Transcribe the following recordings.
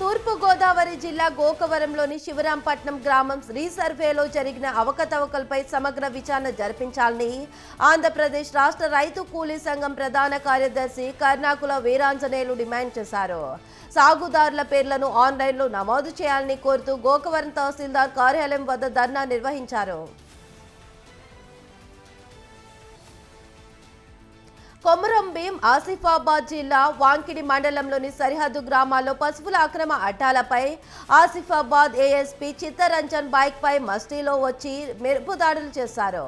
తూర్పుగోదావరి జిల్లా గోకవరంలోని శివరాంపట్నం గ్రామం రీసర్వేలో జరిగిన అవకతవకలపై సమగ్ర విచారణ జరిపించాలని ఆంధ్రప్రదేశ్ రాష్ట్ర రైతు కూలీ సంఘం ప్రధాన కార్యదర్శి కర్ణాకుల వీరాంజనేయులు డిమాండ్ చేశారు. సాగుదారుల పేర్లను ఆన్లైన్లో నమోదు చేయాలని కోరుతూ గోకవరం తహసీల్దార్ కార్యాలయం వద్ద ధర్నా నిర్వహించారు. కొమురం భీం ఆసిఫాబాద్ జిల్లా వాంకిడి మండలంలోని సరిహద్దు గ్రామాల్లో పశువుల అక్రమ అడ్డాలపై ఆసిఫాబాద్ ఏఎస్పీ చిత్తరంజన్ బైక్ పై మస్టీలో వచ్చి మెరుపు దాడులు చేశారు.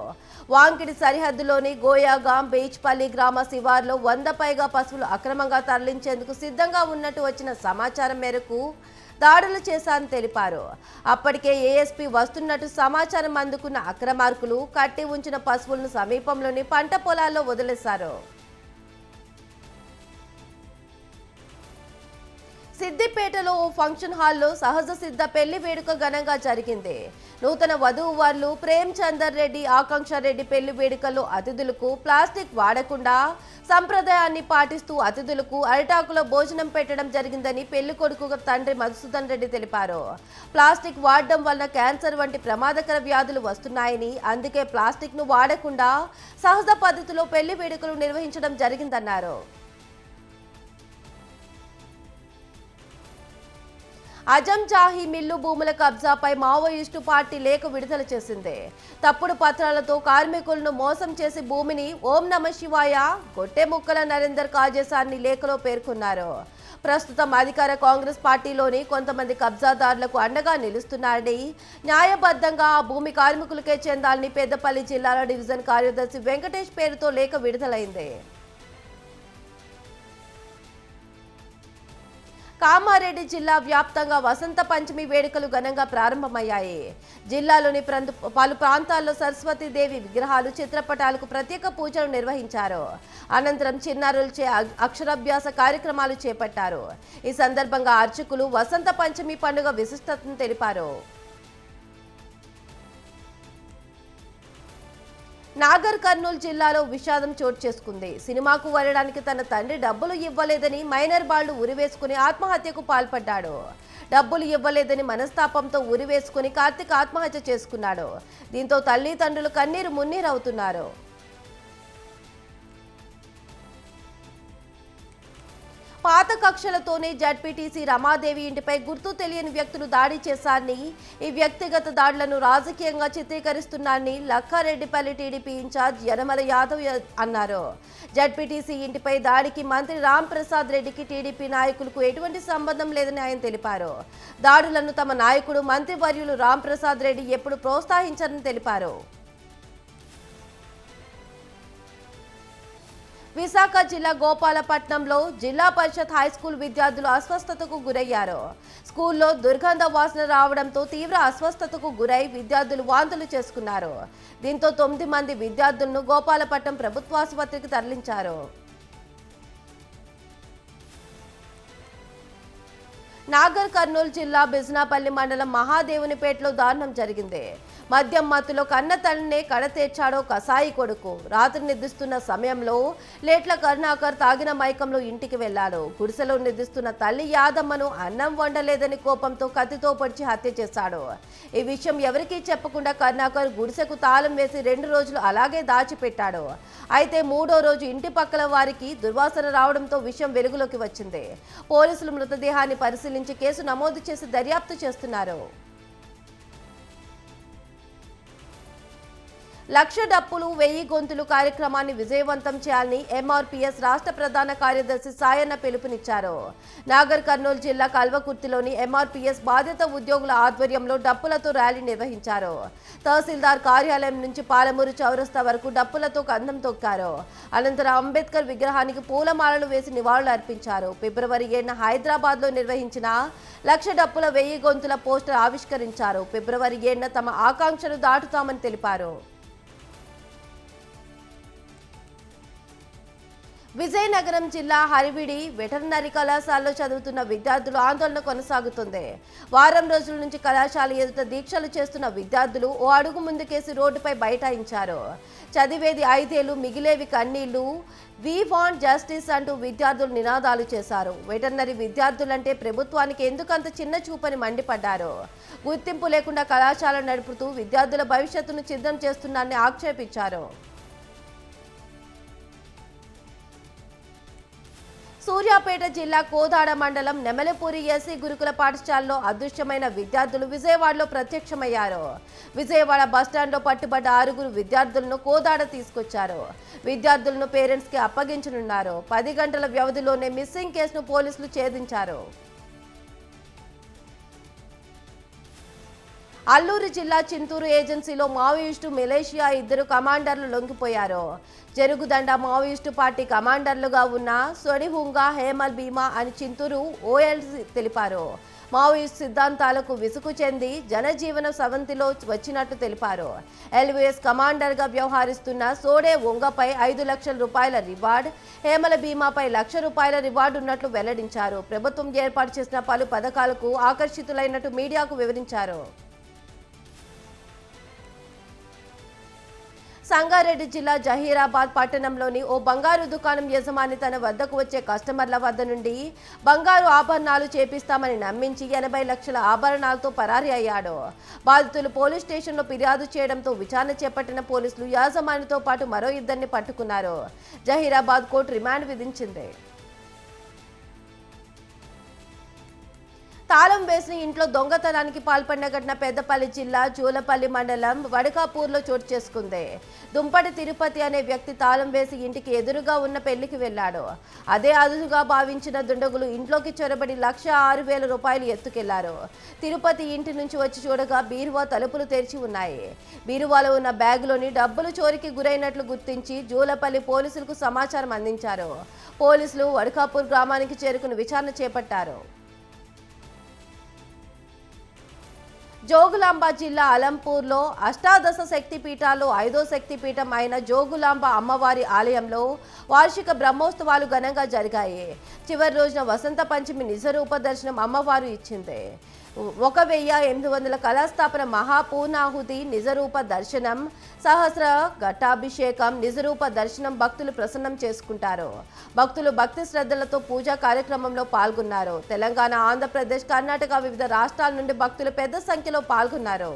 వాంకిడి సరిహద్దులోని గోయాగాం బీచ్పల్లి గ్రామ శివార్లో 100 పైగా పశువులు అక్రమంగా తరలించేందుకు సిద్ధంగా ఉన్నట్టు వచ్చిన సమాచారం మేరకు దాడులు చేశారని తెలిపారు. అప్పటికే ఏఎస్పీ వస్తున్నట్టు సమాచారం అందుకున్న అక్రమార్కులు కట్టి ఉంచిన పశువులను సమీపంలోని పంట పొలాల్లో వదిలేశారు. సిద్దిపేటలో ఓ ఫంక్షన్ హాల్లో సహజ సిద్ధ పెళ్లి వేడుక ఘనంగా జరిగింది. నూతన వధూవరులు ప్రేమ్ చందర్ రెడ్డి, ఆకాంక్ష రెడ్డి పెళ్లి వేడుకల్లో అతిథులకు ప్లాస్టిక్ వాడకుండా సంప్రదాయాన్ని పాటిస్తూ అతిథులకు అరిటాకులో భోజనం పెట్టడం జరిగిందని పెళ్లి కొడుకు తండ్రి మధుసూదన్ రెడ్డి తెలిపారు. ప్లాస్టిక్ వాడడం వల్ల క్యాన్సర్ వంటి ప్రమాదకర వ్యాధులు వస్తున్నాయని, అందుకే ప్లాస్టిక్ ను వాడకుండా సహజ పద్ధతిలో పెళ్లి వేడుకలు నిర్వహించడం జరిగిందన్నారు. అజంజాహి మిల్లు భూముల కబ్జాపై మావోయిస్టు పార్టీ లేఖ విడుదల చేసింది. తప్పుడు పత్రాలతో కార్మికులను మోసం చేసి భూమిని ఓం నమ శివాయ గొట్టెముక్కల నరేందర్ కాజేశారని లేఖలో పేర్కొన్నారు. ప్రస్తుతం అధికార కాంగ్రెస్ పార్టీలోని కొంతమంది కబ్జాదారులకు అండగా నిలుస్తున్నారని, న్యాయబద్ధంగా ఆ భూమి కార్మికులకే చెందాలని పెద్దపల్లి జిల్లాల డివిజన్ కార్యదర్శి వెంకటేష్ పేరుతో లేఖ విడుదలైంది. కామారెడ్డి జిల్లా వ్యాప్తంగా వసంత పంచమి వేడుకలు ఘనంగా ప్రారంభమయ్యాయి. జిల్లాలోని పలు ప్రాంతాల్లో సరస్వతీదేవి విగ్రహాలు, చిత్రపటాలకు ప్రత్యేక పూజలు నిర్వహించారు. అనంతరం చిన్నారులచే అక్షరాభ్యాస కార్యక్రమాలు చేపట్టారు. ఈ సందర్భంగా అర్చకులు వసంత పంచమి పండుగ విశిష్టతను తెలిపారు. నాగర్ కర్నూలు జిల్లాలో విషాదం చోటు చేసుకుంది. సినిమాకు వెళ్ళడానికి తన తండ్రి డబ్బులు ఇవ్వలేదని మైనర్ బాలుడు ఉరివేసుకుని ఆత్మహత్యకు పాల్పడ్డాడు. డబ్బులు ఇవ్వలేదని మనస్తాపంతో ఉరివేసుకుని కార్తిక్ ఆత్మహత్య చేసుకున్నాడు. దీంతో తల్లిదండ్రులు కన్నీరు మున్నీరవుతున్నారు. పాత కక్షలతోనే జడ్పీటీసీ రమాదేవి ఇంటిపై గుర్తు తెలియని వ్యక్తులు దాడి చేశారని, ఈ వ్యక్తిగత దాడులను రాజకీయంగా చిత్రీకరిస్తున్నారని లక్కారెడ్డిపల్లి టీడీపీ ఇన్ఛార్జ్ యనమల యాదవ్ అన్నారు. జడ్పీటీసీ ఇంటిపై దాడికి మంత్రి రామ్ ప్రసాద్ రెడ్డికి టీడీపీ నాయకులకు ఎటువంటి సంబంధం లేదని ఆయన తెలిపారు. దాడులను తమ నాయకుడు మంత్రివర్యులు రామ్ ప్రసాద్ రెడ్డి ఎప్పుడు ప్రోత్సహించారని తెలిపారు. విశాఖ జిల్లా గోపాలపట్నంలో జిల్లా పరిషత్ హైస్కూల్ విద్యార్థులు అస్వస్థతకు గురయ్యారు. స్కూల్లో దుర్గంధ వాసన రావడంతో తీవ్ర అస్వస్థతకు గురై విద్యార్థులు వాంతులు చేసుకున్నారు. దీంతో 9 మంది విద్యార్థులను గోపాలపట్నం ప్రభుత్వాసుపత్రికి తరలించారు. నాగర్ కర్నూలు జిల్లా బిజ్నాపల్లి మండలం మహాదేవునిపేటలో దారుణం జరిగింది. మద్యం మత్తులో కన్న తల్లినే కడతేర్చాడో కసాయి కొడుకు. రాత్రి నిద్రిస్తున్న సమయంలో లేట్ల కరుణాకర్ తాగిన మైకంలో ఇంటికి వెళ్లాడు. గుడిసెలో నిద్రిస్తున్న తల్లి యాదమ్మను అన్నం వండలేదని కోపంతో కత్తితో పొడిచి హత్య చేశాడు. ఈ విషయం ఎవరికీ చెప్పకుండా కరుణాకర్ గుడిసెకు తాళం వేసి 2 రోజులు అలాగే దాచిపెట్టాడు. అయితే 3వ రోజు ఇంటి పక్కల వారికి దుర్వాసన రావడంతో విషయం వెలుగులోకి వచ్చింది. పోలీసులు మృతదేహాన్ని పరిశీలించి కేసు నమోదు చేసి దర్యాప్తు చేస్తున్నారు. లక్ష డప్పులు 1000 గొంతులు కార్యక్రమాన్ని విజయవంతం చేయాలని ఎంఆర్పీఎస్ రాష్ట్ర ప్రధాన కార్యదర్శి సాయన్న పిలుపునిచ్చారు. నాగర్ కర్నూలు జిల్లా కల్వకుర్తిలోని ఎంఆర్పీఎస్ బాధిత ఉద్యోగుల ఆధ్వర్యంలో డప్పులతో ర్యాలీ నిర్వహించారు. తహసీల్దార్ కార్యాలయం నుంచి పాలమూరు చౌరస్తా వరకు డప్పులతో కందం తొక్కారు. అనంతరం అంబేద్కర్ విగ్రహానికి పూలమాలలు వేసి నివాళులు అర్పించారు. ఫిబ్రవరి 7న హైదరాబాద్లో నిర్వహించిన లక్ష డప్పుల 1000 గొంతుల పోస్టర్ ఆవిష్కరించారు. ఫిబ్రవరి 7న తమ ఆకాంక్షలు దాటుతామని తెలిపారు. విజయనగరం జిల్లా హరివిడి వెటర్నరీ కళాశాలలో చదువుతున్న విద్యార్థులు ఆందోళన కొనసాగుతుంది. వారం రోజుల నుంచి కళాశాల ఎదుట దీక్షలు చేస్తున్న విద్యార్థులు ఓ అడుగు ముందుకేసి రోడ్డుపై బైఠాయించారు. చదివేది 5 ఏళ్లు, మిగిలేవి కన్నీళ్లు, వి వాంట్ జస్టిస్ అంటూ విద్యార్థులు నినాదాలు చేశారు. వెటర్నరీ విద్యార్థులంటే ప్రభుత్వానికి ఎందుకంత చిన్న చూపని మండిపడ్డారు. గుర్తింపు లేకుండా కళాశాల నడుపుతూ విద్యార్థుల భవిష్యత్తును సిద్ధం చేస్తున్నారని ఆక్షేపించారు. సూర్యాపేట జిల్లా కోదాడ మండలం నెమలపూరి ఎస్సీ గురుకుల పాఠశాలలో అదృశ్యమైన విద్యార్థులు విజయవాడలో ప్రత్యక్షమయ్యారు. విజయవాడ బస్టాండ్లో పట్టుబడ్డ 6 విద్యార్థులను కోదాడ తీసుకొచ్చారు. విద్యార్థులను పేరెంట్స్కి అప్పగించనున్నారు. 10 గంటల వ్యవధిలోనే మిస్సింగ్ కేసును పోలీసులు ఛేదించారు. అల్లూరు జిల్లా చింతూరు ఏజెన్సీలో మావోయిస్టు మిలిషియా 2 కమాండర్లు లొంగిపోయారు. జరుగుదండ మావోయిస్టు పార్టీ కమాండర్లుగా ఉన్న సొడిహుంగా, హేమల్ భీమా అని చింతూరు ఓఎల్సీ తెలిపారు. మావోయిస్టు సిద్ధాంతాలకు విసుగు చెంది జనజీవన సవంతిలో వచ్చినట్టు తెలిపారు. ఎల్వీఎస్ కమాండర్గా వ్యవహరిస్తున్న సోడే ఒంగపై 5 లక్షల రూపాయల రివార్డ్, హేమల భీమాపై ₹1,00,000 రివార్డు ఉన్నట్లు వెల్లడించారు. ప్రభుత్వం ఏర్పాటు చేసిన పలు పథకాలకు ఆకర్షితులైనట్టు మీడియాకు వివరించారు. సంగారెడ్డి జిల్లా జహీరాబాద్ పట్టణంలోని ఓ బంగారు దుకాణం యజమాని తన వద్దకు వచ్చే కస్టమర్ల వద్ద నుండి బంగారు ఆభరణాలు చేపిస్తామని నమ్మించి 80 లక్షల ఆభరణాలతో పరారీ అయ్యాడు. బాధితులు పోలీస్ స్టేషన్లో ఫిర్యాదు చేయడంతో విచారణ చేపట్టిన పోలీసులు యాజమానితో పాటు మరో 2 పట్టుకున్నారు. జహీరాబాద్ కోర్టు రిమాండ్ విధించింది. తాళం వేసిన ఇంట్లో దొంగతనానికి పాల్పడిన ఘటన పెద్దపల్లి జిల్లా జూలపల్లి మండలం వడకాపూర్లో చోటు చేసుకుంది. దుంపటి తిరుపతి అనే వ్యక్తి తాళం వేసి ఇంటికి ఎదురుగా ఉన్న పెళ్లికి వెళ్లాడు. అదే అదునుగా భావించిన దుండగులు ఇంట్లోకి చొరబడి ₹1,06,000 ఎత్తుకెళ్లారు. తిరుపతి ఇంటి నుంచి వచ్చి చూడగా బీరువా తలుపులు తెరిచి ఉన్నాయి. బీరువాలో ఉన్న బ్యాగులోని డబ్బులు చోరీకి గురైనట్లు గుర్తించి జూలపల్లి పోలీసులకు సమాచారం అందించారు. పోలీసులు వడకాపూర్ గ్రామానికి చేరుకుని విచారణ చేపట్టారు. జోగులాంబ జిల్లా అలంపూర్లో అష్టాదశ శక్తిపీఠాల్లో 5వ శక్తిపీఠం అయిన జోగులాంబ అమ్మవారి ఆలయంలో వార్షిక బ్రహ్మోత్సవాలు ఘనంగా జరిగాయి. చివరి రోజున వసంత పంచమి నిజరూప దర్శనం అమ్మవారు ఇచ్చింది. 1,800 కళాస్థాపన, మహాపూర్ణాహుతి, నిజరూప దర్శనం, సహస్ర ఘటాభిషేకం, నిజరూప దర్శనం భక్తులు ప్రసన్నం చేసుకుంటారు. భక్తులు భక్తి శ్రద్ధలతో పూజా కార్యక్రమంలో పాల్గొన్నారు. తెలంగాణ, ఆంధ్రప్రదేశ్, కర్ణాటక వివిధ రాష్ట్రాల నుండి భక్తులు పెద్ద సంఖ్యలో పాల్గొన్నారు.